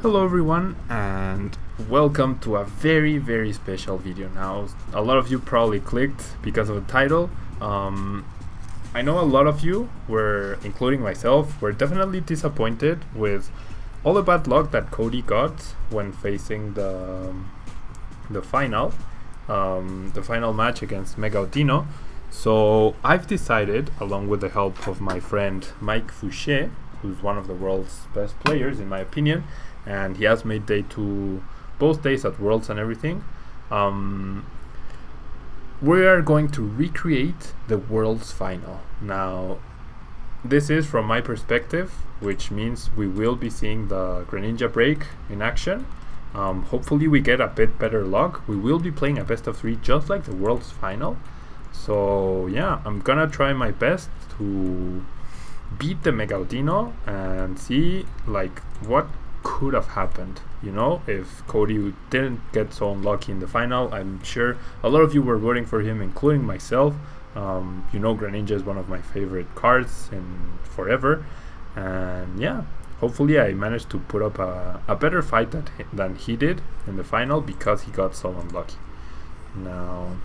Hello everyone and welcome to a very special video. Now a lot of you probably clicked because of the title. I know a lot of you were, including myself, were definitely disappointed with all the bad luck that Cody got when facing the final match against Mega Audino. So I've decided, along with the help of my friend Mike Fouché, who's one of the world's best players in my opinion, and he has made both days at Worlds and everything. We are going to recreate the Worlds final. Now, this is from my perspective, which means we will be seeing the Greninja break in action. Hopefully we get a bit better luck. We will be playing a best of 3 just like the Worlds final. So yeah, I'm gonna try my best to beat the Mega Audino and see like what could have happened, if Cody didn't get so unlucky in the final. I'm sure a lot of you were voting for him, including myself. Greninja is one of my favorite cards in forever, and yeah, hopefully I managed to put up a better fight than he did in the final because he got so unlucky. Now,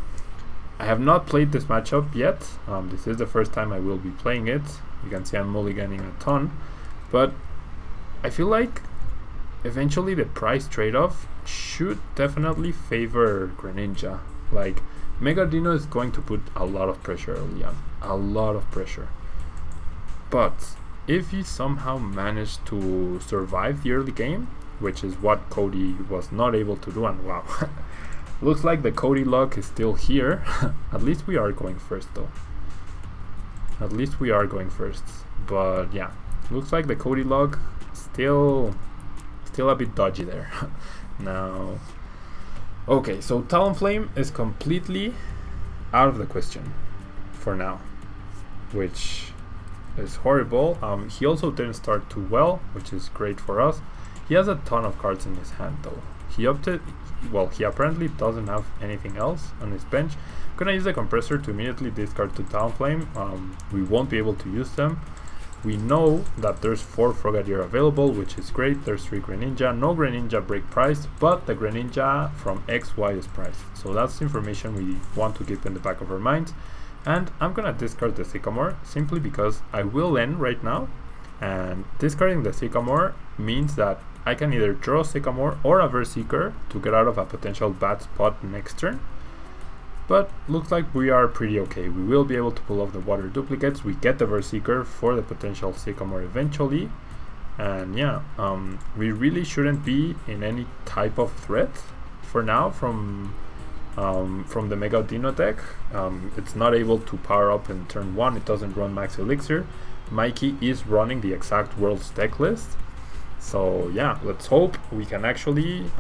I have not played this matchup yet. This is the first time I will be playing it. You can see I'm mulliganing a ton, but I feel like eventually the price trade-off should definitely favor Greninja. Like, Mega Audino is going to put a lot of pressure early on. A lot of pressure. But if he somehow managed to survive the early game, which is what Cody was not able to do, and wow, looks like the Cody luck is still here. At least we are going first though. At least we are going first. But yeah, looks like the Cody luck still a bit dodgy there. Now, okay, so Talonflame is completely out of the question for now, which is horrible. He also didn't start too well, which is great for us. He has a ton of cards in his hand though. He apparently doesn't have anything else on his bench. I'm gonna use the compressor to immediately discard to Talonflame. We won't be able to use them. We know that there's 4 Frogadier available, which is great. There's 3 Greninja, no Greninja break price, but the Greninja from XY is priced. So that's information we want to keep in the back of our minds. And I'm gonna discard the Sycamore simply because I will end right now. And discarding the Sycamore means that I can either draw Sycamore or a Verseeker to get out of a potential bad spot next turn. But looks like we are pretty okay. We will be able to pull off the water duplicates. We get the Verseeker for the potential Sycamore eventually. And yeah, we really shouldn't be in any type of threat for now from the Mega Audino deck. It's not able to power up in turn 1. It doesn't run Max Elixir. Mikey is running the exact World's deck list. So yeah, let's hope we can actually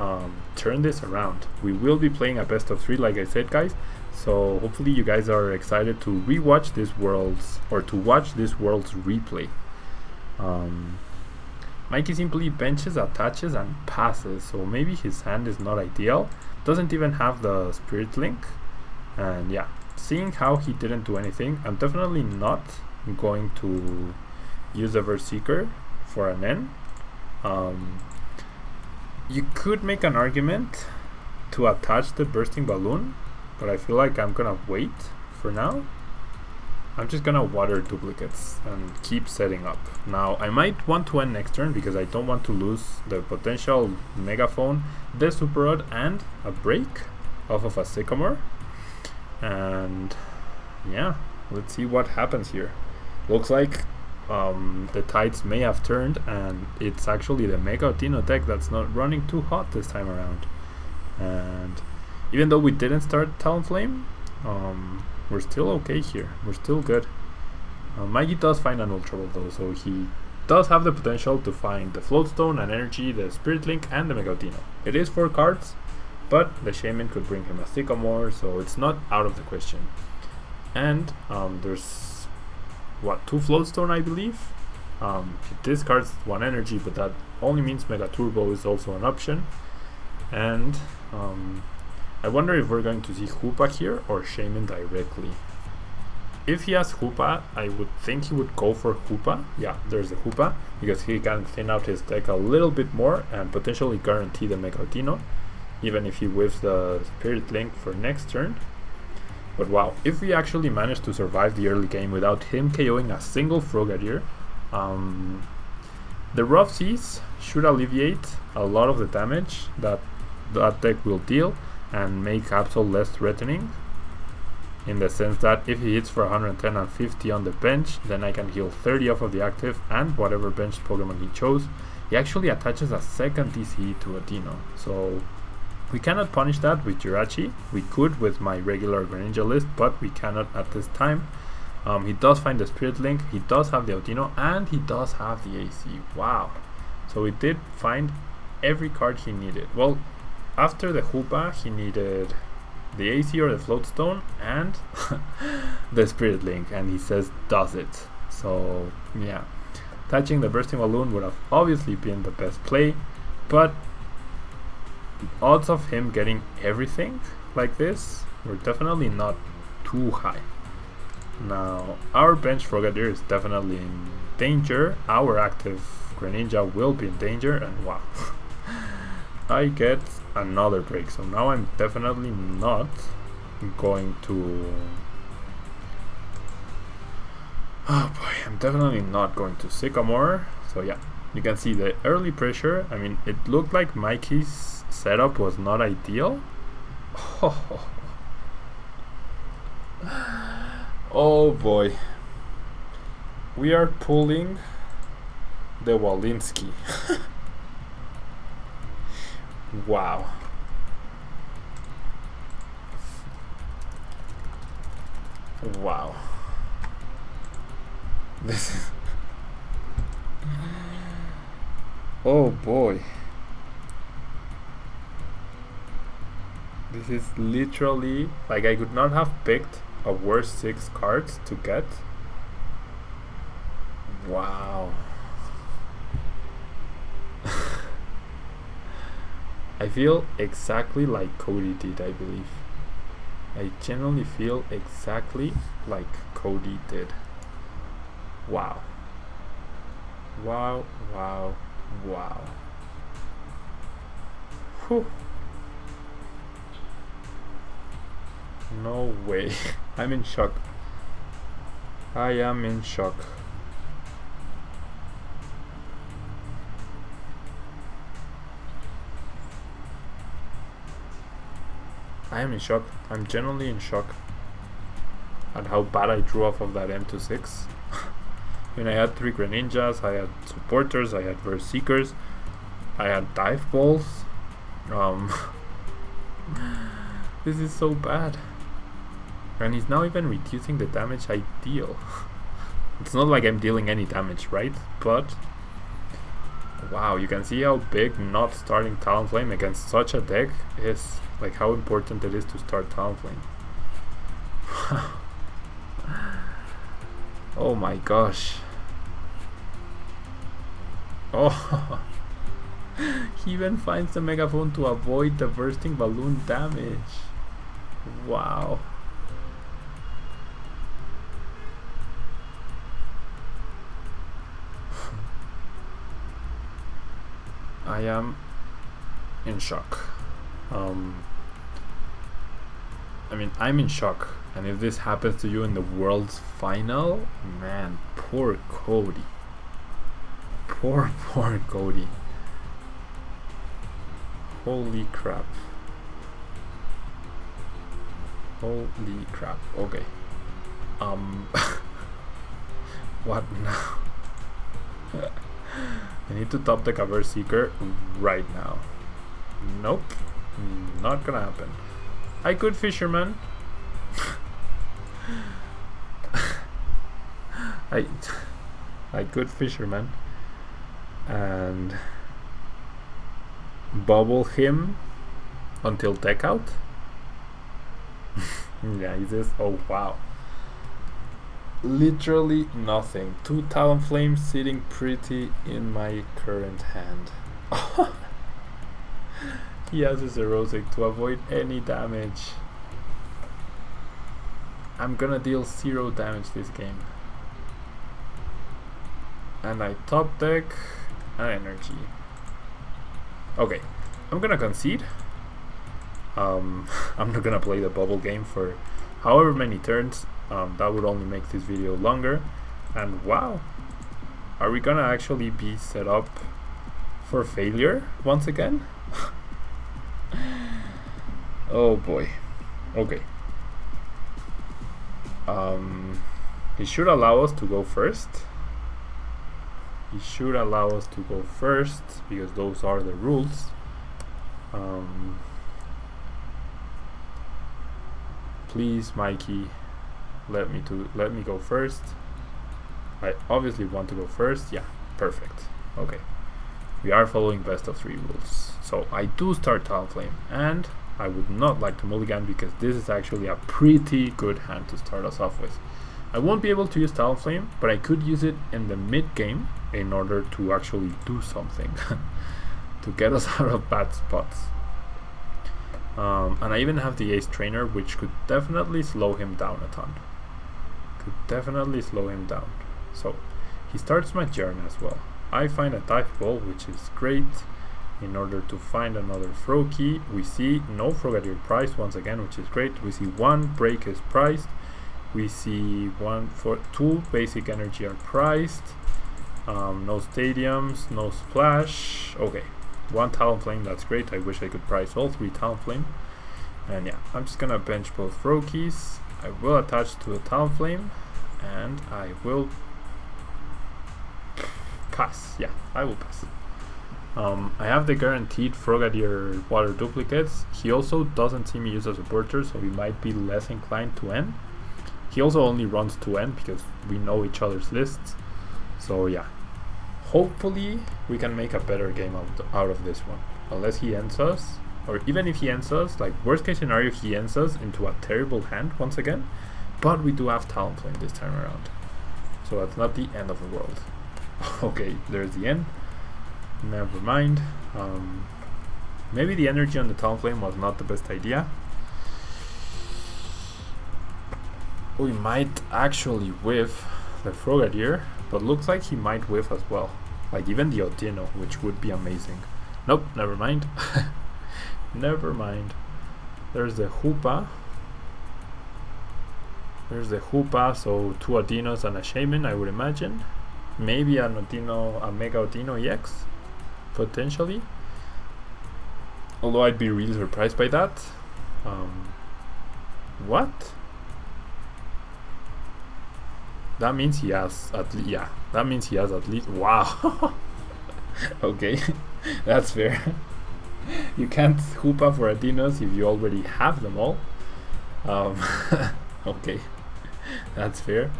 turn this around. We will be playing a best of 3 like I said, guys. So hopefully you guys are excited to rewatch this Worlds, or to watch this Worlds replay. Mikey simply benches, attaches and passes, so maybe his hand is not ideal. Doesn't even have the Spirit Link. And yeah, seeing how he didn't do anything, I'm definitely not going to use a Verseeker for an N. You could make an argument to attach the Bursting Balloon, but I feel like I'm gonna wait for now. I'm just gonna water duplicates and keep setting up. Now, I might want to end next turn because I don't want to lose the potential Megaphone, the Super Rod, and a break off of a Sycamore. And yeah, let's see what happens here. Looks like the tides may have turned, and it's actually the Mega Audino deck that's not running too hot this time around. And even though we didn't start Talonflame, we're still okay here. We're still good. Mikey does find an Ultra Ball though, so he does have the potential to find the Floatstone, an Energy, the Spirit Link, and the Mega Audino. It is 4 cards, but the Shaman could bring him a Sycamore, so it's not out of the question. And there's 2 Floatstone, I believe. He discards 1 energy, but that only means Mega Turbo is also an option. And I wonder if we're going to see Hoopa here or Shaman directly. if he has Hoopa, I would think he would go for Hoopa. Yeah, there's a Hoopa, because he can thin out his deck a little bit more and potentially guarantee the Mega Audino, even if he whiffs the Spirit Link for next turn. But wow, if we actually manage to survive the early game without him KOing a single Frogadier, the Rough Seas should alleviate a lot of the damage that that deck will deal and make Absol less threatening, in the sense that if he hits for 110 and 50 on the bench, then I can heal 30 off of the active and whatever bench Pokemon he chose. He actually attaches a second TCG to Audino, so we cannot punish that with Jirachi. We could with my regular Greninja list, but we cannot at this time. He does find the Spirit Link, he does have the Audino, and he does have the AC. Wow. So he did find every card he needed. Well, after the Hoopa, he needed the AC or the Floatstone and the Spirit Link, and he says does it. So yeah, touching the Bursting Balloon would have obviously been the best play, but the odds of him getting everything like this were definitely not too high. Now our bench Frogadier is definitely in danger, our active Greninja will be in danger, and wow. I get another break, so now I'm definitely not going to... Oh boy, I'm definitely not going to Sycamore. So yeah, you can see the early pressure. I mean, it looked like Mikey's setup was not ideal. Oh boy, we are pulling the Walensky. Wow. Wow. This is... Oh boy. This is literally... like, I could not have picked a worse 6 cards to get. Wow. I feel exactly like Cody did, I believe. I genuinely feel exactly like Cody did. Wow. Wow, wow, wow. Whew. No way. I'm in shock. I am in shock. I am in shock. I'm genuinely in shock at how bad I drew off of that M26. I mean, I had 3 Greninjas, I had supporters, I had Verse Seekers, I had dive balls. This is so bad. And he's now even reducing the damage I deal. It's not like I'm dealing any damage, right? But wow, you can see how big not starting Talonflame against such a deck is. Like how important it is to start Talonflame. Oh my gosh. Oh. He even finds the Megaphone to avoid the Bursting Balloon damage. Wow. I am in shock. I mean, I'm in shock, and if this happens to you in the World's Final, man, poor Cody. Poor Cody. Holy crap. Holy crap. Okay. What now? I need to top deck a Verse Seeker right now. Nope. Not gonna happen. I could Fisherman. I could Fisherman and bubble him until deck out. Yeah, he says, oh wow. Literally nothing. 2 Talonflames sitting pretty in my current hand. He has his Erosic to avoid any damage. I'm gonna deal 0 damage this game. And I top deck an energy. Okay, I'm gonna concede. I'm not gonna play the bubble game for however many turns. That would only make this video longer. And wow, are we gonna actually be set up for failure once again? Oh boy. Okay. He should allow us to go first. He should allow us to go first because those are the rules. Please, Mikey, let me go first. I obviously want to go first. Yeah, perfect. Okay, we are following best of 3 rules. So I do start Talonflame, and I would not like to mulligan because this is actually a pretty good hand to start us off with. I won't be able to use Talonflame, but I could use it in the mid game in order to actually do something to get us out of bad spots. And I even have the Ace Trainer, which could definitely slow him down a ton. So he starts my journey as well. I find a dive ball, which is great. In order to find another Froakie, we see no Frogadier priced once again, which is great. We see 1 break is priced. We see 2 basic energy are priced. No stadiums, no splash. Okay, 1 Talonflame, that's great. I wish I could price all 3 Talonflame. And yeah, I'm just gonna bench both Froakies. I will attach to a Talonflame, and I will pass. Yeah, I will pass. I have the guaranteed Frogadier water duplicates. He also doesn't see me use a supporter, so he might be less inclined to end. He also only runs to end because we know each other's lists. So yeah, hopefully we can make a better game out of this one. Unless he ends us, or even if he ends us, like worst case scenario, he ends us into a terrible hand once again. But we do have Talonflame this time around, so that's not the end of the world. Okay, there's the end. Never mind. Maybe the energy on the Talonflame was not the best idea. We might actually whiff the Frogadier, but looks like he might whiff as well. Like even the Audino, which would be amazing. Nope, never mind. Never mind. There's the Hoopa. So 2 Audinos and a Shaman, I would imagine. Maybe an Audino, a Mega Audino EX, potentially. Although I'd be really surprised by that. What? That means he has at least, yeah, that means he has at least, wow. Okay, that's fair. You can't Hoopa for Audinos if you already have them all. Okay, that's fair.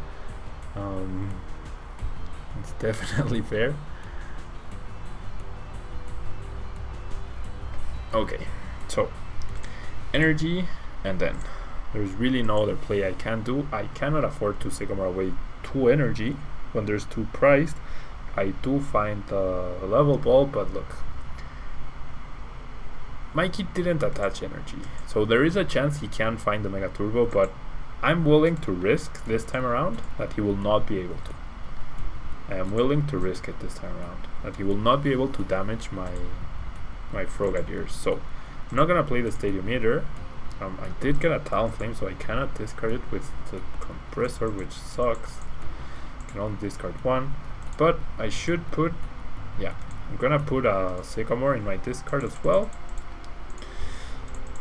It's definitely fair. Okay, so energy, and then there's really no other play I can do. I cannot afford to Sycamore away 2 energy when there's 2 priced. I do find the level ball, but look, Mikey didn't attach energy, so there is a chance he can find the Mega Turbo, but I'm willing to risk this time around that he will not be able to. I am willing to risk it this time around that he will not be able to damage my Frogadiers. So I'm not gonna play the Stadium either. I did get a Talonflame, so I cannot discard it with the Compressor, which sucks. I can only discard 1, but I should put, yeah, I'm gonna put a Sycamore in my discard as well.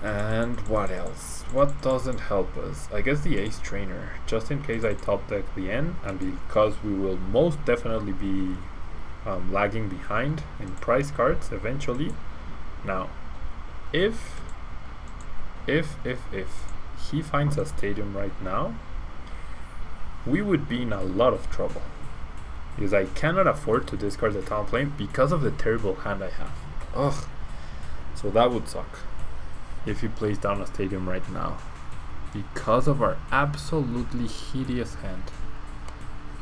And what else? What doesn't help us? I guess the Ace Trainer, just in case I top deck the N, and because we will most definitely be lagging behind in price cards eventually. Now, if he finds a Stadium right now, we would be in a lot of trouble, because I cannot afford to discard the Talonflame because of the terrible hand I have. Ugh. So that would suck if he plays down a Stadium right now, because of our absolutely hideous hand.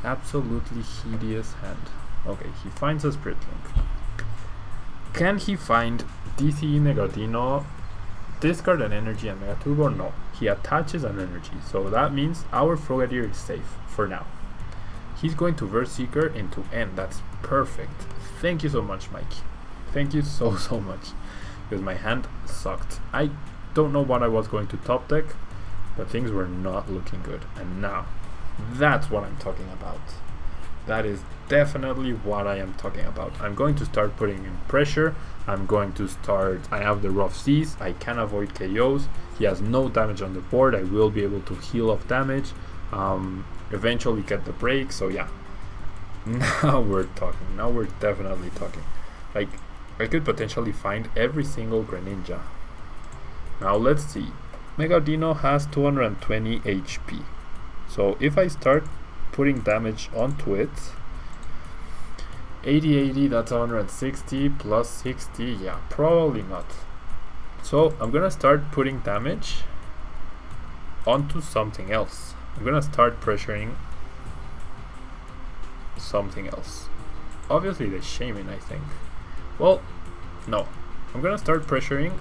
Absolutely hideous hand. Okay, he finds a Spirit Link. Can he find DCE Mega Audino discard an energy and Mega Turbo? No. He attaches an energy, so that means our Frogadier is safe for now. He's going to Verse Seeker into N. That's perfect. Thank you so much, Mikey. Thank you so much. Because my hand sucked. I don't know what I was going to top deck, but things were not looking good. And now, that's what I'm talking about. That is definitely what I am talking about. I'm going to start putting in pressure. I'm going to start... I have the Rough Seas. I can avoid KOs. He has no damage on the board. I will be able to heal off damage. Eventually get the break. So yeah. Now we're talking. Now we're definitely talking. Like, I could potentially find every single Greninja. Now let's see. Mega Audino has 220 HP. So if I start putting damage onto it, 80, that's 160 plus 60, yeah, probably not. So I'm gonna start putting damage onto something else. I'm gonna start pressuring something else. Obviously the Shaman, I think. Well, no. I'm gonna start pressuring.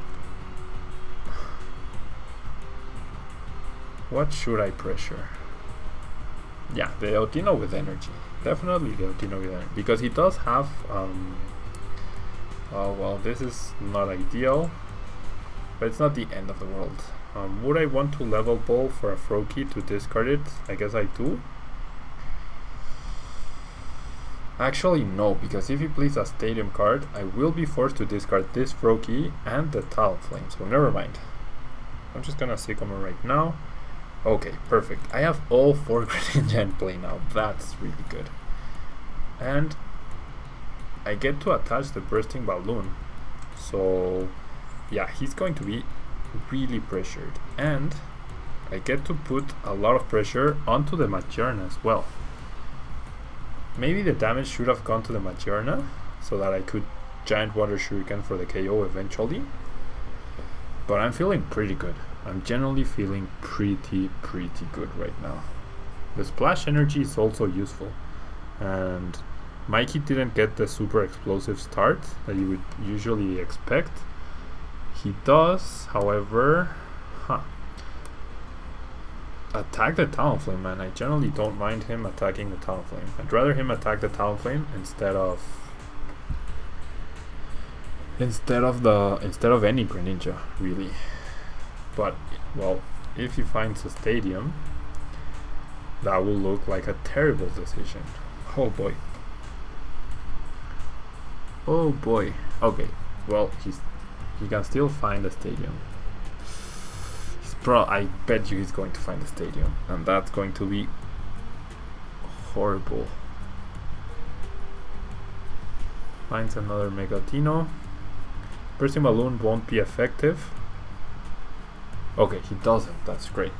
What should I pressure? Yeah, the Audino with energy. Definitely the Audino with energy. Because he does have... oh, well, this is not ideal. But it's not the end of the world. Would I want to level ball for a Froakie to discard it? I guess I do. Actually, no. Because if he plays a Stadium card, I will be forced to discard this Froakie and the Talonflame. So never mind. I'm just gonna Sycamore right now. Okay, perfect. I have all 4 Greninja in play now. That's really good. And I get to attach the Bursting Balloon. So, yeah, he's going to be really pressured. And I get to put a lot of pressure onto the Magearna as well. Maybe the damage should have gone to the Magearna so that I could Giant Water Shuriken for the KO eventually. But I'm feeling pretty good. I'm generally feeling pretty good right now. The Splash Energy is also useful. And Mikey didn't get the super explosive start that you would usually expect. He does, however... Attack the Talonflame, man. I generally don't mind him attacking the Talonflame. I'd rather him attack the Talonflame instead of any Greninja, really. But, well, if he finds a Stadium, that will look like a terrible decision. Oh boy. Oh boy. Okay, well, he can still find a Stadium. I bet you he's going to find a Stadium, and that's going to be horrible. Finds another Mega Audino. Bursting Balloon won't be effective. Okay, he doesn't. That's great.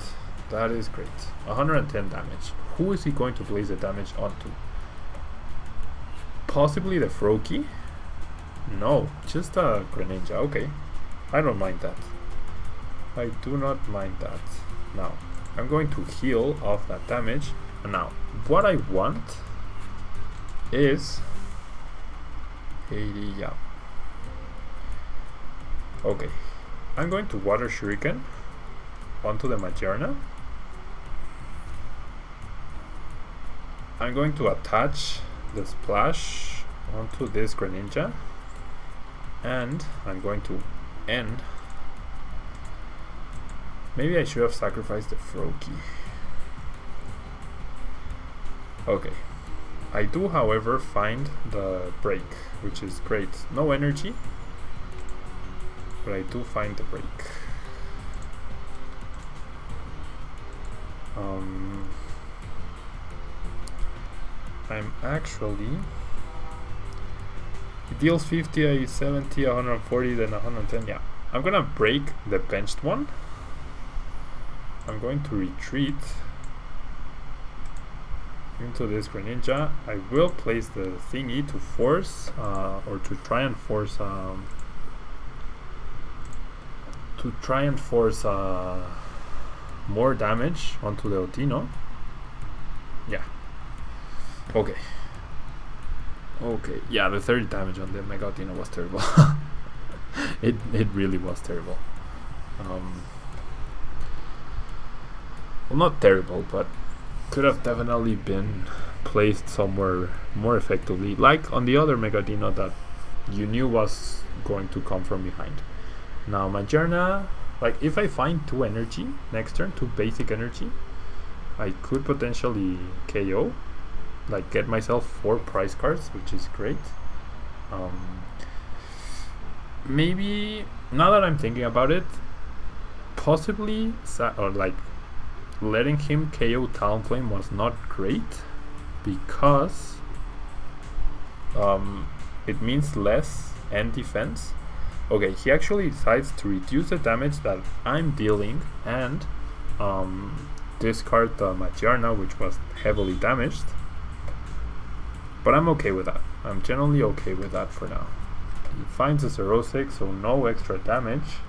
That is great. 110 damage. Who is he going to place the damage onto? Possibly the Froakie? No, just a Greninja. Okay, I don't mind that. I do not mind that. Now, I'm going to heal off that damage. And now, what I want is 80, yeah. Okay, I'm going to Water Shuriken onto the Magearna. I'm going to attach the Splash onto this Greninja. And I'm going to end. Maybe I should have sacrificed the Froakie. Okay. I do, however, find the break, which is great. No energy, but I do find the break. I'm actually... He deals 50, 70, 140, then 110. Yeah, I'm gonna break the benched one. I'm going to retreat into this Greninja. I will place the thingy to force, or to try and force, more damage onto the Audino. Yeah. Okay. Okay. Yeah, the 30 damage on the Mega Audino was terrible. It really was terrible. Well, not terrible, but could have definitely been placed somewhere more effectively, like on the other Mega Audino that you knew was going to come from behind. Now Majerna, like if I find 2 energy next turn, 2 basic energy, I could potentially KO, like get myself 4 prize cards, which is great. Maybe, now that I'm thinking about it, possibly or like letting him KO Talonflame was not great, because it means less end defense. Okay, he actually decides to reduce the damage that I'm dealing and discard the Majerna, which was heavily damaged. But I'm okay with that. I'm generally okay with that for now. He finds a 0-6, so no extra damage.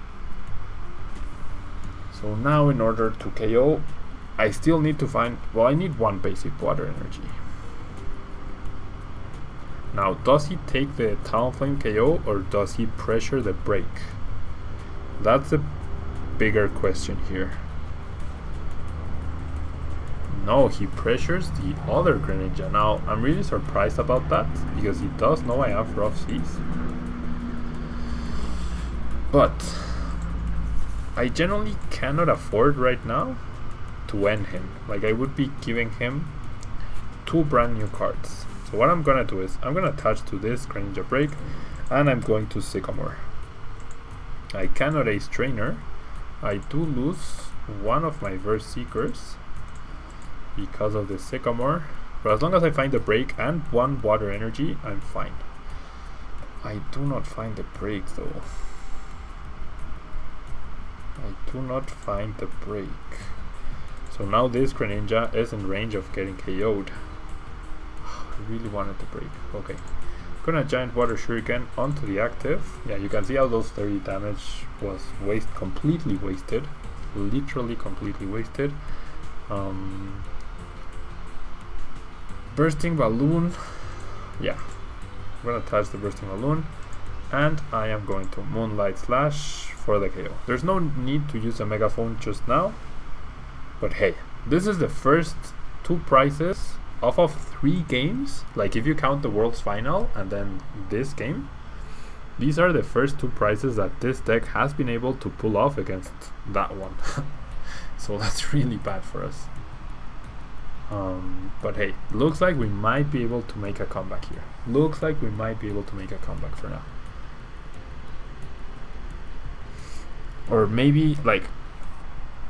So now in order to KO, I still need to find, well, I need 1 basic water energy. Now, does he take the Talonflame KO or does he pressure the break? That's the bigger question here. No, he pressures the other Greninja. Now, I'm really surprised about that, because he does know I have rough seas. But I generally cannot afford right now to end him. Like, I would be giving him 2 brand new cards. So what I'm gonna do is I'm gonna attach to this Greninja break and I'm going to Sycamore. I cannot ace trainer. I do lose 1 of my verse seekers because of the Sycamore, but as long as I find the break and 1 water energy, I'm fine. I do not find the break though. I do not find the break. So now this Greninja is in range of getting KO'd. I really wanted the break. Okay. Gonna Giant Water Shuriken onto the active. Yeah, you can see how those 30 damage was completely wasted. Literally completely wasted. Bursting Balloon. Yeah. I'm gonna attach the Bursting Balloon. And I am going to Moonlight Slash for the KO. There's no need to use a Megaphone just now. But hey, this is the first 2 prizes off of 3 games. Like if you count the World's Final and then this game, these are the first 2 prizes that this deck has been able to pull off against that one. So that's really bad for us. But hey, looks like we might be able to make a comeback here. Looks like we might be able to make a comeback for now. Or maybe like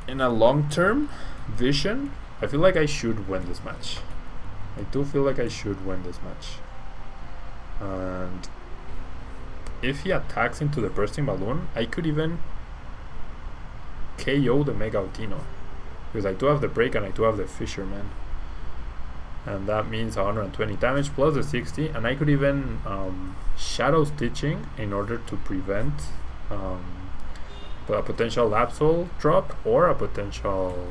in a long-term vision, I feel like I should win this match. I do feel like I should win this match. And if he attacks into the Bursting Balloon, I could even KO the Mega Audino, because I do have the break and I do have the Fisherman. And that means 120 damage plus the 60, and I could even Shadow Stitching in order to prevent a potential Lapsol drop or a potential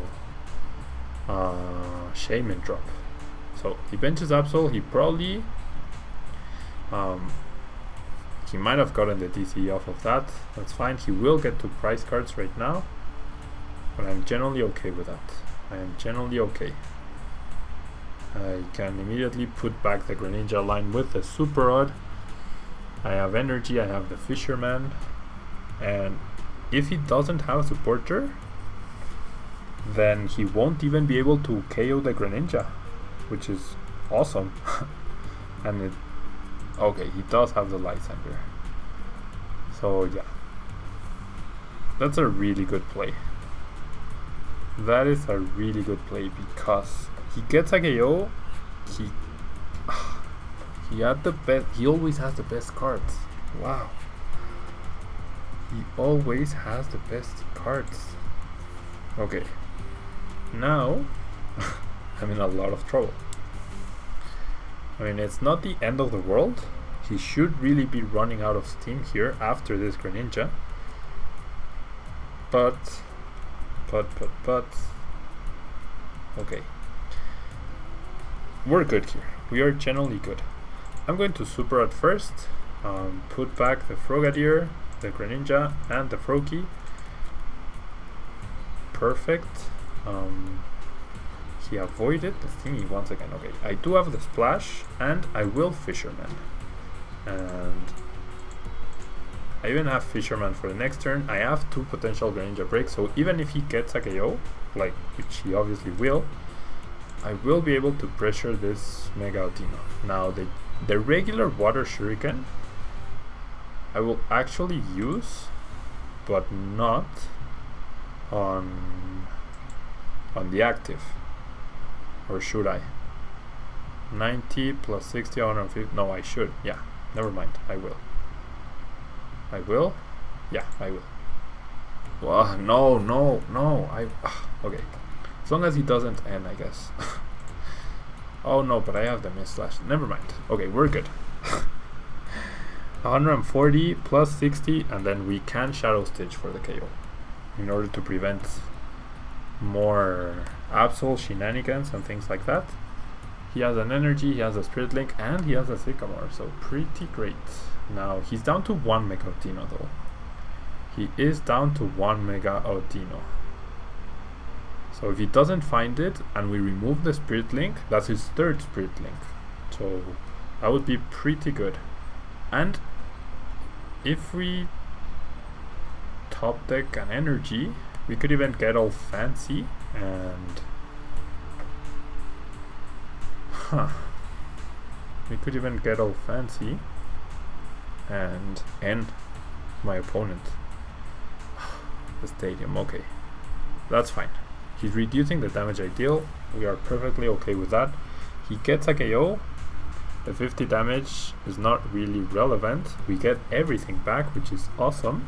Shaman drop. So he benches Absol, he probably he might have gotten the DC off of that. That's fine, he will get 2 prize cards right now, but I'm generally okay with that. I am generally okay. I can immediately put back the Greninja line with the Super Rod. I have energy, I have the Fisherman, and if he doesn't have a supporter, then he won't even be able to KO the Greninja, which is awesome. And okay, he does have the Lysander. So yeah, that's a really good play. That is a really good play, because he gets a KO. He had the best. He always has the best cards. Wow. He always has the best cards. Okay. Now I'm in a lot of trouble. I mean, it's not the end of the world. He should really be running out of steam here after this Greninja. But okay. We're good here. We are generally good. I'm going to Super at first. Put back the Frogadier, the Greninja, and the Froakie. perfect. He avoided the thingy once again. Okay, I do have the splash, and I will Fisherman. And I even have Fisherman for the next turn. I have 2 potential Greninja breaks, so even if he gets a KO, like, which he obviously will, I will be able to pressure this Mega Audino. Now, the regular Water Shuriken, I will actually use, but not on the active. Or should I? 90 plus 60, 150. No, I should. Yeah, never mind. I will. I will? Yeah, I will. Well, no. Okay. As long as he doesn't end, I guess. Oh no, but I have the Mist Slash. Never mind. Okay, we're good. 140 plus 60, and then we can Shadow Stitch for the KO in order to prevent more Absol shenanigans and things like that. He has an energy, he has a Spirit Link, and he has a Sycamore, so pretty great. Now he's down to 1 Mega Audino though. He is down to 1 Mega Audino. So if he doesn't find it and we remove the Spirit Link, that's his 3rd Spirit Link. So that would be pretty good. And if we top deck an energy, we could even get all fancy and we could even get all fancy and end my opponent. The stadium, okay, that's fine. He's reducing the damage I deal. We are perfectly okay with that. He gets a KO. The 50 damage is not really relevant. We get everything back, which is awesome.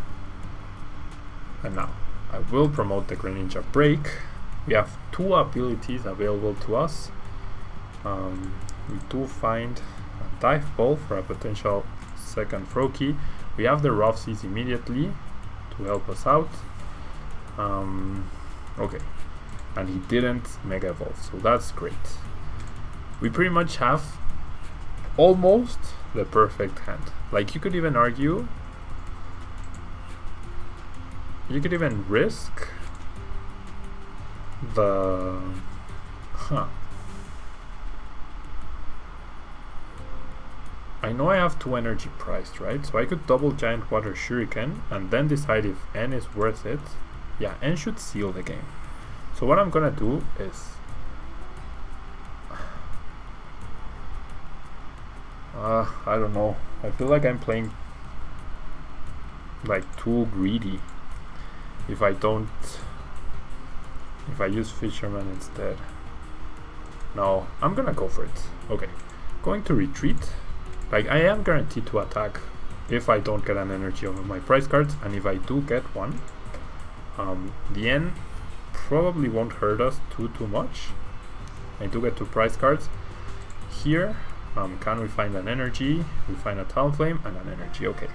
And now I will promote the Greninja break. We have 2 abilities available to us. We do find a Dive Ball for a potential 2nd Froakie. We have the Rough Seas immediately to help us out. Okay, and he didn't Mega Evolve, so that's great. We pretty much have almost the perfect hand. Like, you could even argue, you could even risk the I know I have 2 energy priced, right? So I could double Giant Water Shuriken and then decide if N is worth it. Yeah, N should seal the game. So what I'm gonna do is I don't know. I feel like I'm playing like too greedy if I use Fisherman instead. No, I'm gonna go for it. Okay, going to retreat. Like, I am guaranteed to attack if I don't get an energy over my prize cards, and if I do get one, the N probably won't hurt us too much. I do get 2 prize cards. Here, can we find an energy? We find a Talonflame and an energy. Okay,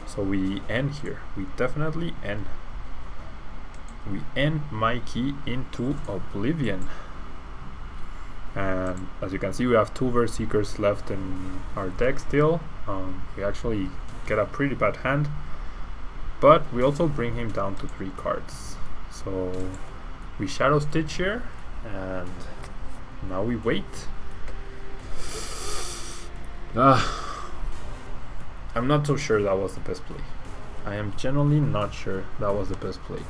so we end here. We definitely end. We end Mikey into oblivion. And as you can see, we have 2 Verse Seekers left in our deck still. We actually get a pretty bad hand, but we also bring him down to 3 cards. So we Shadow Stitch here, and now we wait. I'm not so sure that was the best play. I am genuinely not sure that was the best play.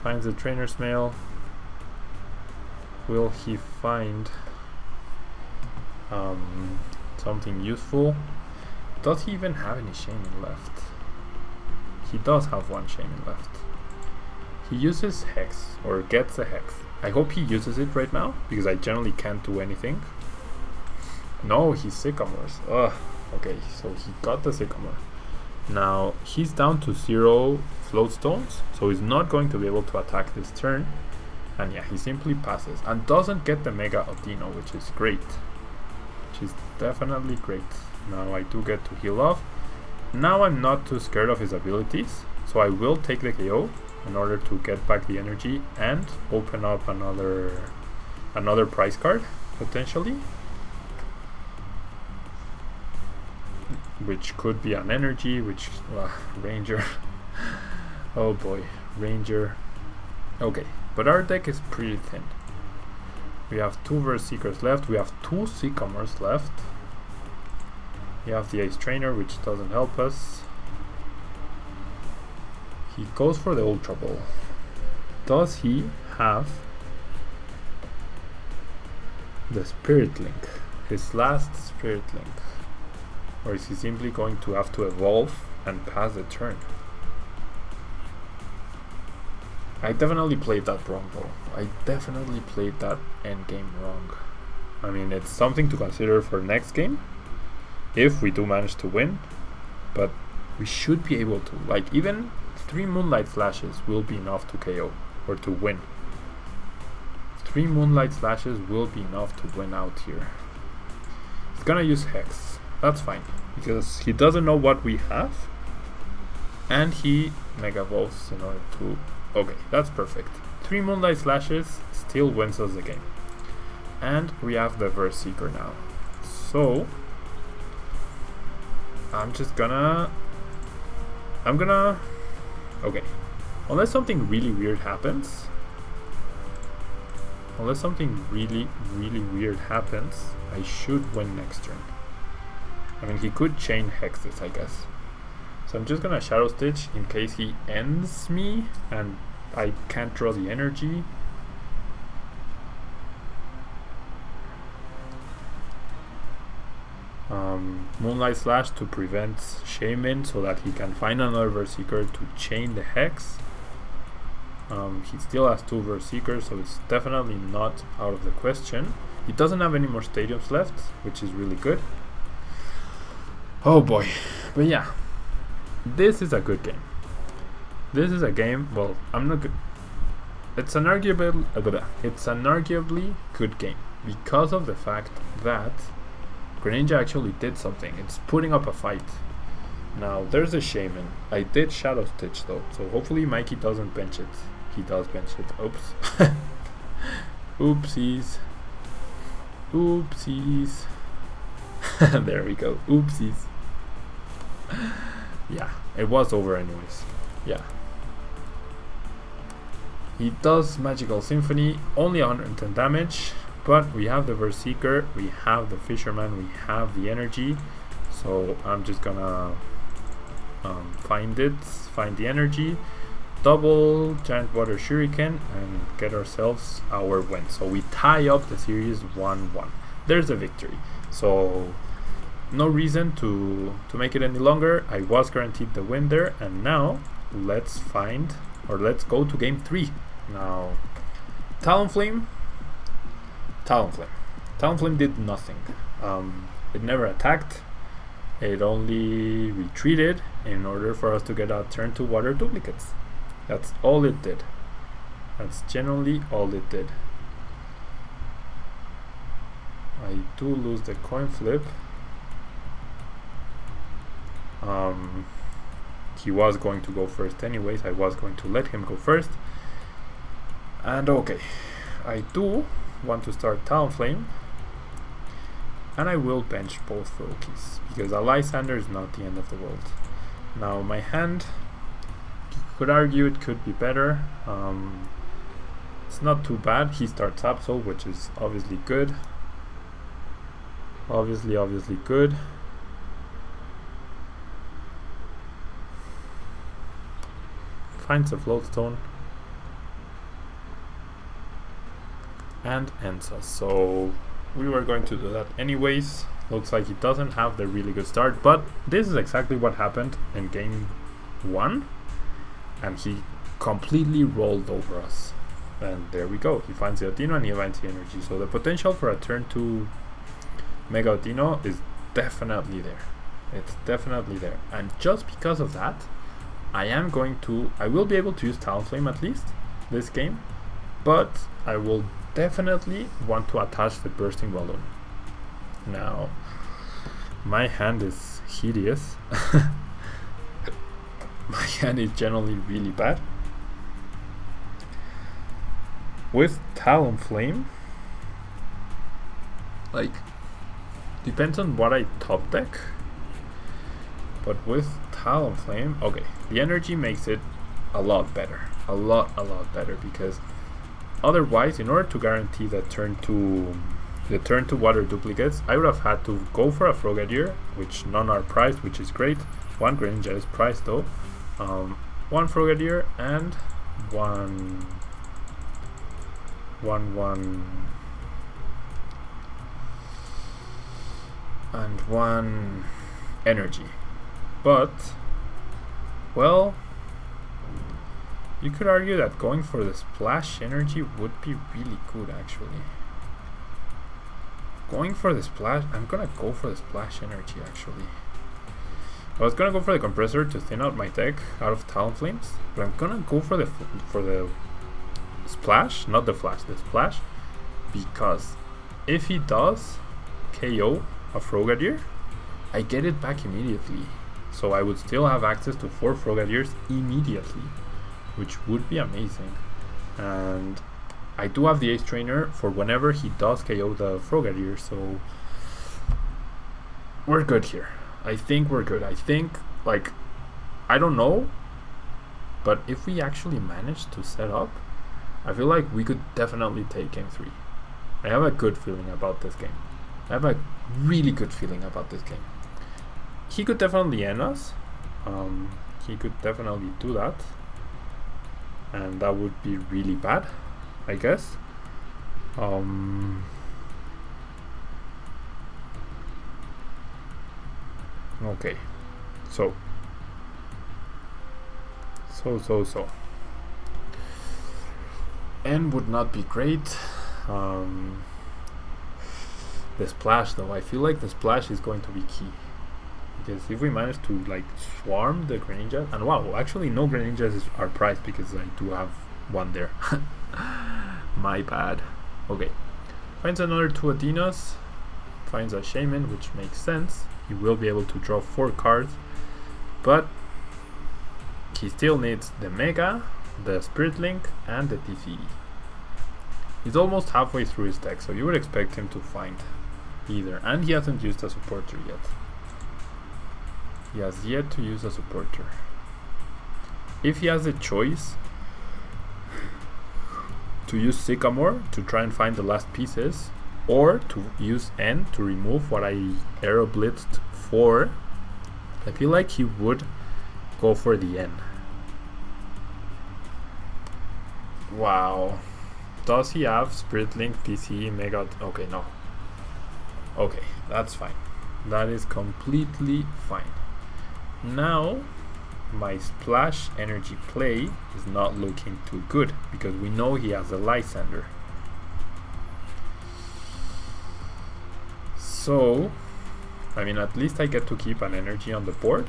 Finds the Trainer's Mail. Will he find something useful? Does he even have any Shaman left? He does have 1 Shaman left. He uses Hex, or gets a Hex. I hope he uses it right now, because I generally can't do anything. No, he Sycamores. Ugh. Okay, so he got the Sycamore. Now he's down to 0 Float Stones, so he's not going to be able to attack this turn. And yeah, he simply passes and doesn't get the Mega Audino, which is great. Which is definitely great. Now I do get to heal off. Now I'm not too scared of his abilities, so I will take the KO in order to get back the energy and open up another prize card, potentially. Which could be an energy, which Ranger. Oh boy, Ranger. Okay, but our deck is pretty thin. We have 2 Verse Seekers left, we have 2 Sycamores left. We have the Ace Trainer, which doesn't help us. He goes for the Ultra Ball. Does he have the Spirit Link? His last Spirit Link? Or is he simply going to have to evolve and pass the turn? I definitely played that wrong though. I definitely played that endgame wrong. I mean, it's something to consider for next game, if we do manage to win, but we should be able to. Like, even 3 Moonlight Flashes will be enough to KO, or to win. 3 Moonlight Flashes will be enough to win out here. He's gonna use Hex. That's fine, because he doesn't know what we have, and he Mega Evolves in order to... Okay, that's perfect. 3 Moonlight Flashes still wins us the game. And we have the Verse Seeker now. So I'm gonna okay. Unless something really weird happens. Unless something really weird happens, I should win next turn. I mean, he could chain Hexes, I guess. So I'm just gonna Shadow Stitch in case he ends me and I can't draw the energy. Moonlight Slash to prevent Shaman so that he can find another Verse Seeker to chain the Hex. He still has 2 Verse Seekers, so it's definitely not out of the question. He doesn't have any more stadiums left, which is really good. Oh boy. But yeah, this is a good game. This is a game, well, I'm not good. It's an arguably good game because of the fact that Greninja actually did something. It's putting up a fight. Now, there's a Shaman. I did Shadow Stitch though, so hopefully Mikey doesn't bench it. He does bench it. Oops. Oopsies. Oopsies. There we go. Oopsies. Yeah, it was over anyways. Yeah. He does Magical Symphony, only 110 damage, but we have the Verse Seeker, we have the Fisherman, we have the energy, so I'm just gonna find the energy, double Giant Water Shuriken, and get ourselves our win. So we tie up the series 1-1. There's a victory. So no reason to make it any longer. I was guaranteed the win there, and now let's go to game 3. Now, Talonflame did nothing. It never attacked. It only retreated in order for us to get our turn to water duplicates. That's all it did. That's generally all it did. I do lose the coin flip. He was going to go first anyways. I was going to let him go first. And okay, I do want to start Talonflame, and I will bench both Froakies because a Lysander is not the end of the world. Now my hand, you could argue it could be better. It's not too bad. He starts Absol, which is obviously good. Obviously good. Finds a Floatstone and ends us. So we were going to do that anyways. Looks like he doesn't have the really good start, but this is exactly what happened in game 1, and he completely rolled over us. And there we go. He finds the Audino and he finds the energy. So the potential for a turn 2 Mega Audino is definitely there. It's definitely there. And just because of that, I will be able to use Talonflame at least this game, but I will definitely want to attach the Bursting Balloon. Now, my hand is hideous. My hand is generally really bad. With Talonflame, like, depends on what I top deck. But with Talonflame, okay, the energy makes it a lot better. A lot better, because otherwise, in order to guarantee the turn to water duplicates, I would have had to go for a Frogadier, which none are priced, which is great. One Greninja is priced though. One Frogadier and one energy. But, well, you could argue that going for the splash energy would be really good, actually. Going for the splash, I'm gonna go for the splash energy, actually. I was gonna go for the compressor to thin out my deck out of Talonflames, but I'm gonna go for the splash, not the flash, the splash, because if he does KO a Frogadier, I get it back immediately. So I would still have access to 4 Frogadiers immediately, which would be amazing. And I do have the Ace Trainer for whenever he does KO the Frogadier, so we're good here. I think we're good. I think, like, I don't know, but if we actually manage to set up, I feel like we could definitely take game 3. I have a good feeling about this game. I have a really good feeling about this game. He could definitely end us. He could definitely do that. And that would be really bad, I guess. Okay. So. End would not be great. The splash, though, I feel like the splash is going to be key, because if we manage to like swarm the Greninja, and wow, actually no Greninjas are priced because I do have one there. My bad. Okay, finds another 2 Audinos, finds a Shaman, which makes sense. He will be able to draw 4 cards, but he still needs the Mega, the Spirit Link, and the TCG. He's almost halfway through his deck, so you would expect him to find either. And he hasn't used a supporter yet. He has yet to use a supporter. If he has a choice to use Sycamore to try and find the last pieces, or to use N to remove what I arrow blitzed for, I feel like he would go for the N. Wow. Does he have Spirit Link, PC, Mega? Okay, no. Okay, that's fine. That is completely fine. Now, my splash energy play is not looking too good, because we know he has a Lysander. So, I mean, at least I get to keep an energy on the board.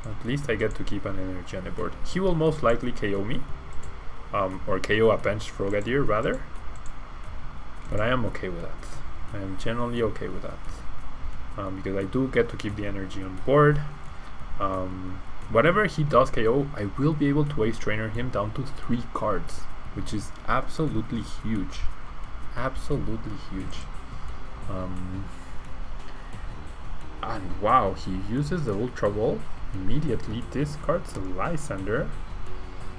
At least I get to keep an energy on the board. He will most likely KO me. Or KO a bench Frogadier rather. But I am okay with that. I am generally okay with that. Because I do get to keep the energy on board. Whatever he does KO, I will be able to Ace Trainer him down to 3 cards, which is absolutely huge. Absolutely huge. And wow, he uses the Ultra Ball, immediately discards the Lysander,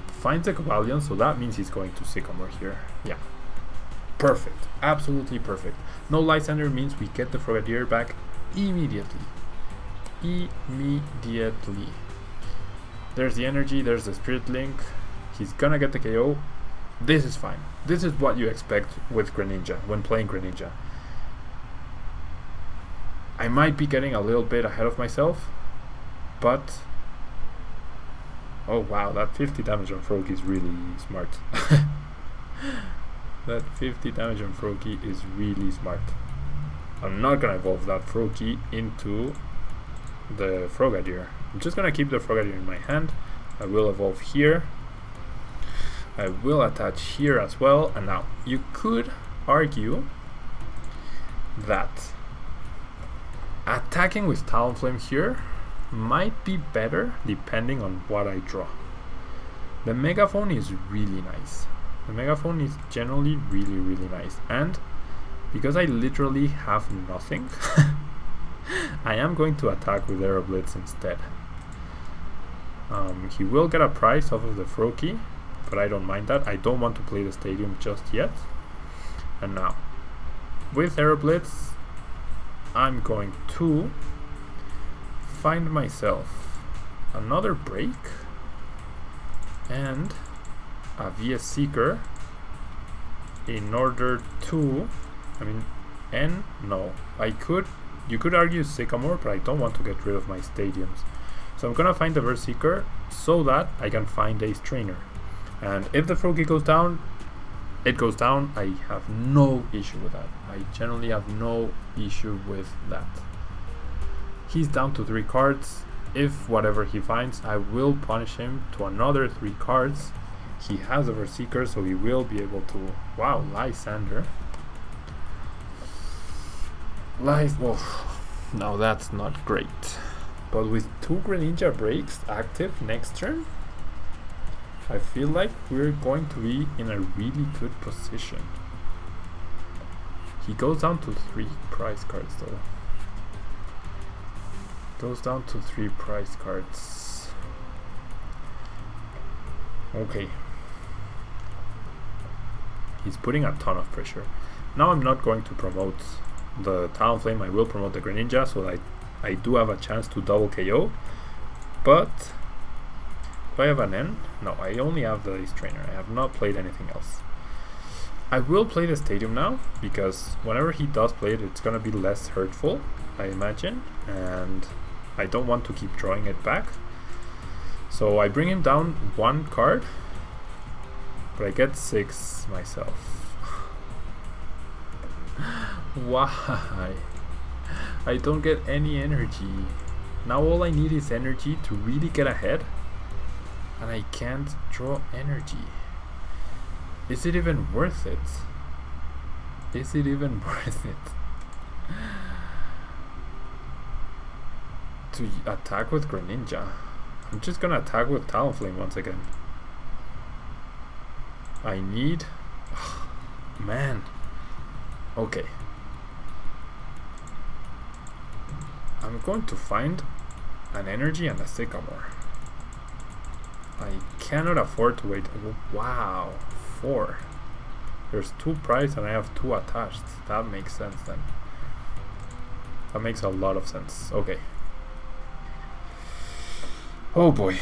finds a Cobalion, so that means he's going to Sycamore here. Yeah. Perfect. Absolutely perfect. No Lysander means we get the Frogadier back immediately. Immediately. There's the energy, there's the Spirit Link. He's gonna get the KO. This is fine. This is what you expect with Greninja, when playing Greninja. I might be getting a little bit ahead of myself, but oh wow, that 50 damage on Froakie is really smart. That 50 damage on Froakie is really smart. I'm not gonna evolve that Froakie into the Frogadier. I'm just gonna keep the Frogadier in my hand. I will evolve here. I will attach here as well. And now, you could argue that attacking with Talonflame here might be better depending on what I draw. The Megaphone is really nice. The Megaphone is generally really, really nice. And because I literally have nothing, I am going to attack with Aeroblitz instead. He will get a price off of the Froakie, but I don't mind that. I don't want to play the stadium just yet. And now, with Aeroblitz, I'm going to find myself another break and a VS Seeker in order to, you could argue Sycamore, but I don't want to get rid of my stadiums. So I'm gonna find the VS Seeker so that I can find Ace Trainer. And if the Froakie goes down, it goes down. I have no issue with that. I generally have no issue with that. He's down to 3 cards. If whatever he finds, I will punish him to another 3 cards. He has a VS Seeker, so he will be able to... Wow, Lysander. No, that's not great. But with 2 Greninja breaks active next turn, I feel like we're going to be in a really good position. He goes down to 3 prize cards though. Goes down to 3 prize cards. Okay. He's putting a ton of pressure. Now I'm not going to promote the Talonflame. I will promote the Greninja so that I do have a chance to double KO. But do I have an N? No, I only have the Ace Trainer. I have not played anything else. I will play the Stadium now, because whenever he does play it, it's gonna be less hurtful, I imagine, and I don't want to keep drawing it back. So I bring him down 1 card, but I get 6 myself. Why? I don't get any energy. Now all I need is energy to really get ahead, and I can't draw energy. Is it even worth it? Is it even worth it? To attack with Greninja. I'm just gonna attack with Talonflame once again. I need... man. Okay. I'm going to find an energy and a Sycamore. I cannot afford to wait. Wow. 4. There's 2 prize and I have 2 attached. That makes sense then. That makes a lot of sense. Okay. Oh boy.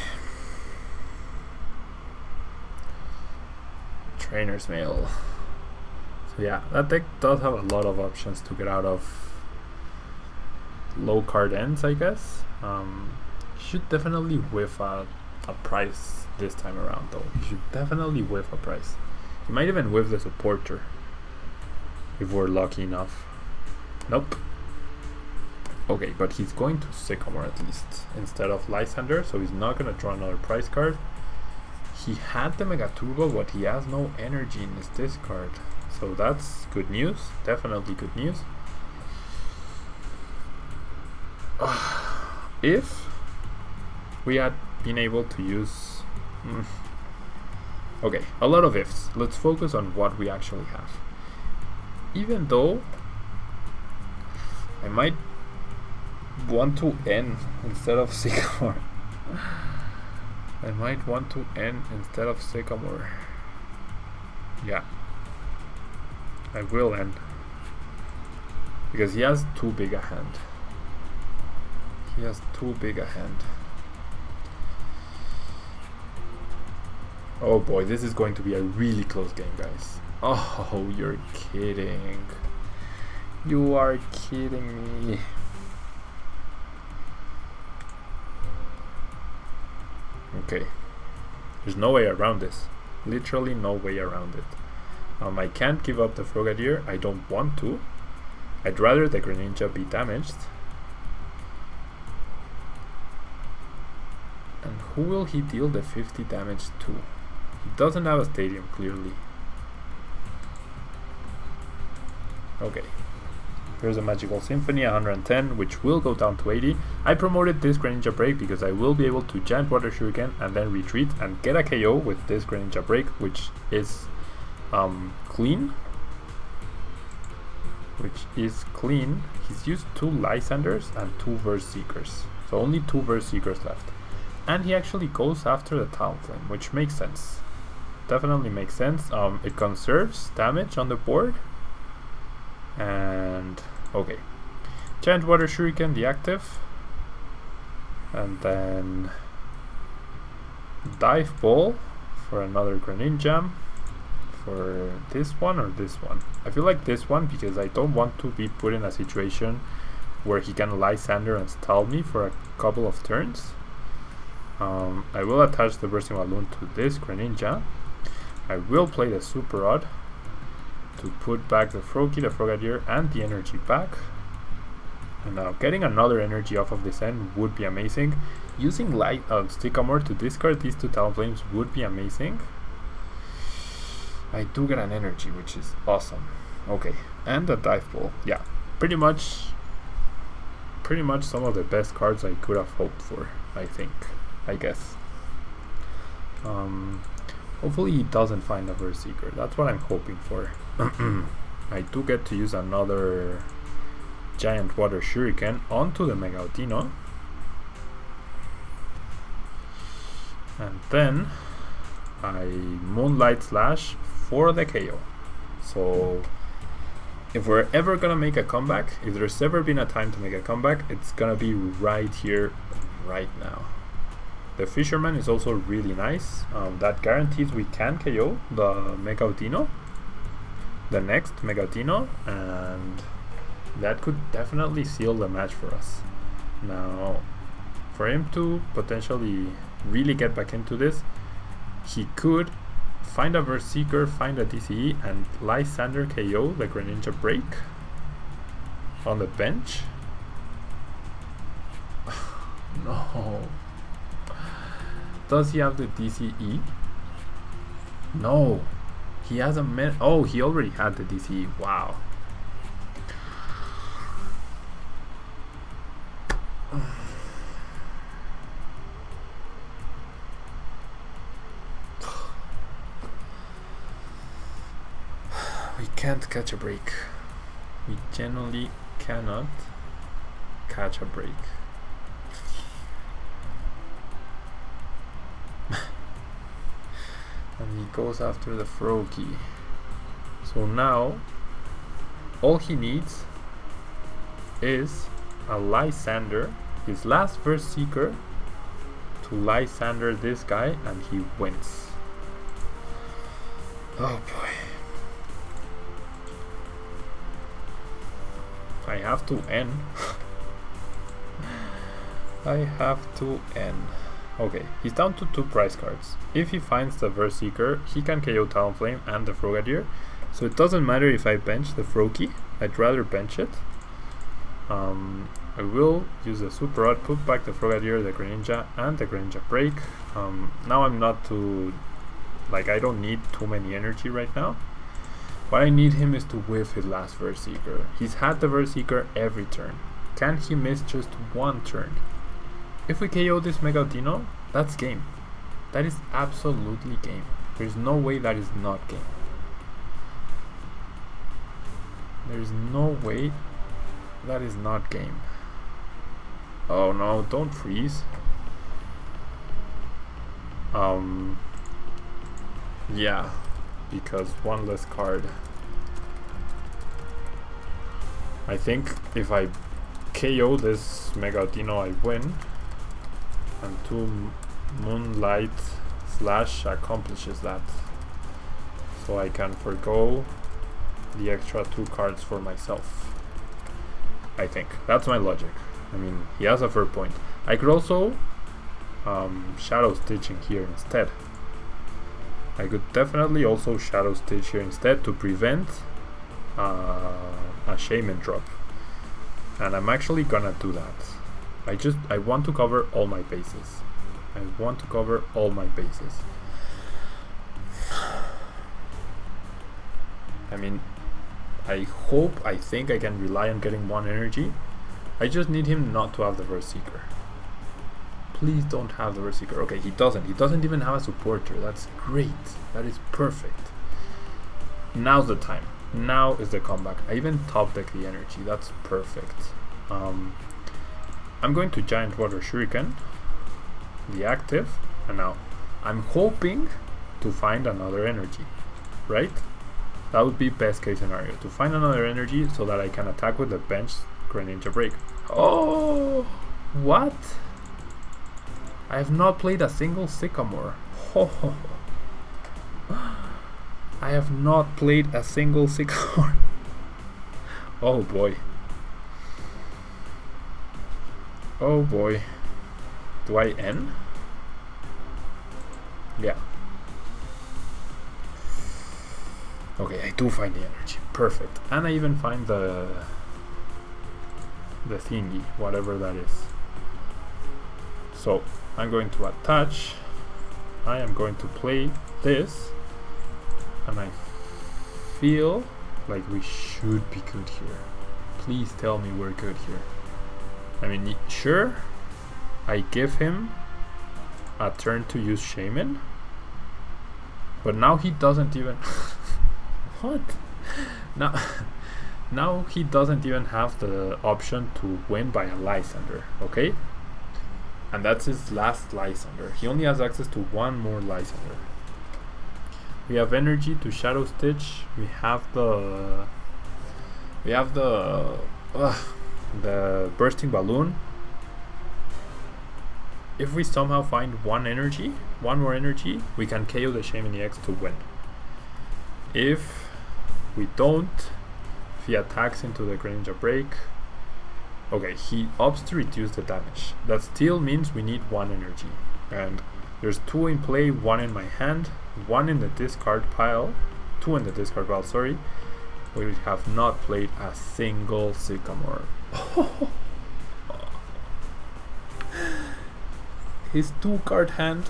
Trainer's Mail. So yeah, that deck does have a lot of options to get out of low card ends, I guess. Should definitely whiff a price this time around though. You should definitely whiff a price. You might even whiff the supporter if we're lucky enough. Nope. Okay, but he's going to Sycamore at least instead of Lysander, so he's not gonna draw another prize card. He had the Mega Turbo, but he has no energy in his discard, so that's good news. Definitely good news. If we had been able to use okay, a lot of ifs. Let's focus on what we actually have. Even though I might want to N instead of Sycamore. I might want to N instead of Sycamore. Yeah, I will N because he has too big a hand. He has too big a hand. Oh boy, this is going to be a really close game, guys. Oh, you're kidding. You are kidding me. Okay. There's no way around this. Literally no way around it. I can't give up the Frogadier. I don't want to. I'd rather the Greninja be damaged. And who will he deal the 50 damage to? He doesn't have a stadium, clearly. Okay. Here's a Magical Symphony, 110, which will go down to 80. I promoted this Greninja break because I will be able to Giant Water Shuriken and then retreat and get a KO with this Greninja break, which is clean. He's used 2 Lysanders and 2 VS Seekers. So only 2 VS Seekers left. And he actually goes after the Talonflame, which makes sense. Definitely makes sense. It conserves damage on the board. And okay. Giant Water Shuriken, the active. And then Dive Ball for another Greninja. For this one or this one? I feel like this one because I don't want to be put in a situation where he can Lysander and stall me for a couple of turns. I will attach the Bursting Balloon to this Greninja. I will play the Super Rod to put back the Froakie, the Frogadier, and the energy back. And now getting another energy off of this end would be amazing. Using Light Sycamore to discard these two Talonflames would be amazing. I do get an energy, which is awesome. Okay, and a Dive Ball. Yeah, pretty much some of the best cards I could have hoped for, I guess. Hopefully he doesn't find a Verseeker. That's what I'm hoping for. I do get to use another Giant Water Shuriken onto the Mega Audino. And then I Moonlight Slash for the KO. So if we're ever gonna make a comeback, if there's ever been a time to make a comeback, it's gonna be right here, right now. The Fisherman is also really nice. That guarantees we can KO the Mega Audino, the next Mega Audino, and that could definitely seal the match for us. Now, for him to potentially really get back into this, he could find a Verseeker, find a DCE, and Lysander KO the Greninja Break on the bench. No. Does he have the DCE? No. He has a oh, he already had the DCE. Wow. We can't catch a break. We genuinely cannot catch a break. And he goes after the Froakie. So now all he needs is a Lysander, his last Verseeker, to Lysander this guy, and he wins. Oh boy. I have to end. I have to end. Okay, he's down to 2 prize cards. If he finds the Verseeker, he can KO Talonflame and the Frogadier. So it doesn't matter if I bench the Froakie. I'd rather bench it. I will use the Super Rod, put back the Frogadier, the Greninja, and the Greninja Break. Now I'm not too... like, I don't need too many energy right now. What I need him is to whiff his last Verseeker. He's had the Verseeker every turn. Can he miss just one turn? If we KO this Mega Audino, that's game. That is absolutely game. There's no way that is not game. There's no way that is not game. Oh no, don't freeze. Yeah, because one less card. I think if I KO this Mega Audino, I win. And 2 Moonlight Slash accomplishes that. So I can forgo the extra 2 cards for myself. I think. That's my logic. I mean, he has a fair point. I could also Shadow Stitching here instead. I could definitely also Shadow Stitch here instead to prevent a Shaman drop. And I'm actually gonna do that. I want to cover all my bases. I want to cover all my bases. I mean, I think I can rely on getting 1 energy. I just need him not to have the Verseeker. Please don't have the Verseeker. Okay, he doesn't. He doesn't even have a supporter. That's great. That is perfect. Now's the time. Now is the comeback. I even top deck the energy. That's perfect. I'm going to Giant Water Shuriken. the active, and now I'm hoping to find another energy, right? That would be best case scenario, to find another energy so that I can attack with the bench Greninja Break. Oh, what? I have not played a single Sycamore. Oh, I have not played a single Sycamore. Oh boy. Oh boy. Do I N? Yeah. Okay, I do find the energy. Perfect. And I even find the thingy, whatever that is. So I'm going to attach. I am going to play this, and I feel like we should be good here. Please tell me we're good here. I mean, sure, I give him a turn to use Shaman, but now he doesn't even what? Now he doesn't even have the option to win by a Lysander, okay? And that's his last Lysander. He only has access to one more Lysander. We have energy to Shadow Stitch. We have the bursting balloon. If we somehow find one more energy, we can KO the Shaman EX to win. If we don't, if he attacks into the Greninja Break, okay, he opts to reduce the damage. That still means we need one energy, and there's two in play, one in my hand, one in the discard pile, two in the discard pile, sorry. We have not played a single Sycamore. His 2-card hand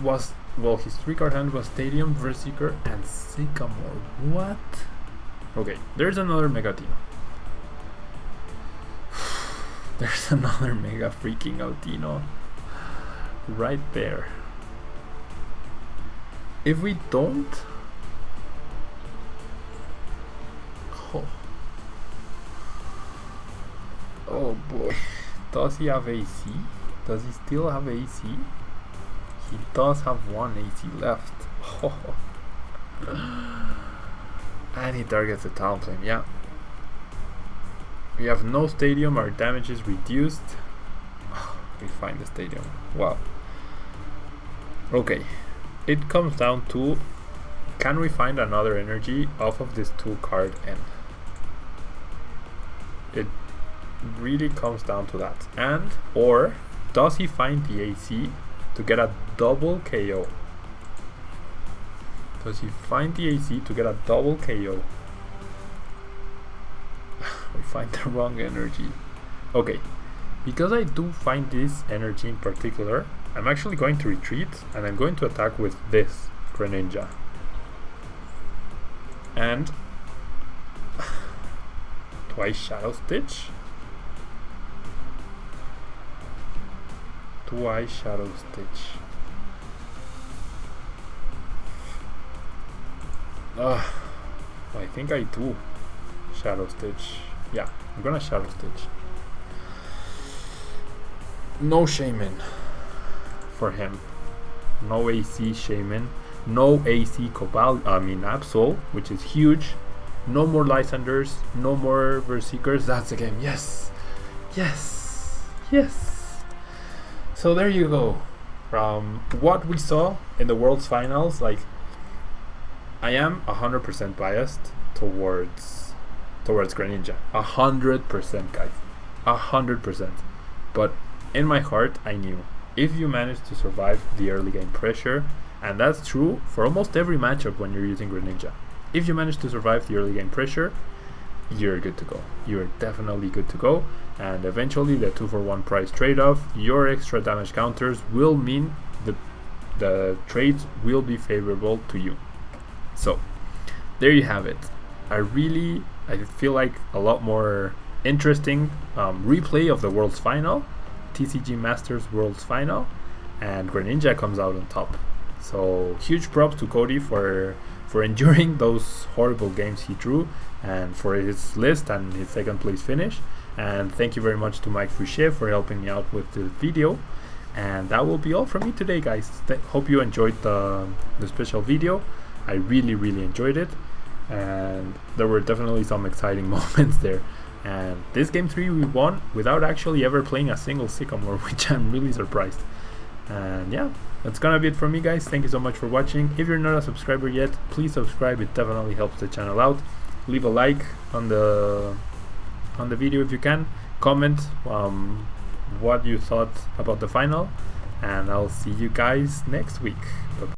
was, well, his 3-card hand was Stadium, Berserker, and Sycamore. What? Okay, there's another Mega Audino. There's another Mega freaking Audino right there. If we don't, oh boy, does he have AC? Does he still have AC? He does have one AC left. And he targets the Talonflame, yeah. We have no Stadium, our damage is reduced. We find the Stadium, wow. Okay, it comes down to, can we find another energy off of this 2-card end? It really comes down to that. And, or, does he find the AC to get a double KO? Does he find the AC to get a double KO? We find the wrong energy. Okay, because I do find this energy in particular, I'm actually going to retreat and I'm going to attack with this Greninja. And do I Shadow Stitch? Do I Shadow Stitch? I think I do Shadow Stitch. Yeah, I'm gonna Shadow Stitch. No Shaman for him. No AC Shaman. No AC Absol, which is huge. No more Lysanders. No more Berserkers. That's the game. Yes. Yes. Yes. So there you go. From what we saw in the World's Finals, like, I am 100% biased towards Greninja. 100%, guys. 100%. But in my heart, I knew if you manage to survive the early game pressure, and that's true for almost every matchup when you're using Greninja. If you manage to survive the early game pressure, you're good to go. You're definitely good to go. And eventually, the 2-for-1 price trade-off, your extra damage counters will mean the trades will be favorable to you. So, there you have it. I feel like a lot more interesting replay of the World's Final, TCG Masters World's Final, and Greninja comes out on top. So huge props to Cody for enduring those horrible games he drew, and for his list and his second place finish. And thank you very much to Mike Fouché for helping me out with the video. And that will be all from me today, guys. Hope you enjoyed the special video. I really enjoyed it, and there were definitely some exciting moments there. And this game 3 we won without actually ever playing a single Sycamore, which I'm really surprised. And yeah, that's gonna be it from me, guys. Thank you so much for watching. If you're not a subscriber yet, please subscribe. It definitely helps the channel out. Leave a like on the video if you can. Comment what you thought about the final, and I'll see you guys next week. Bye-bye.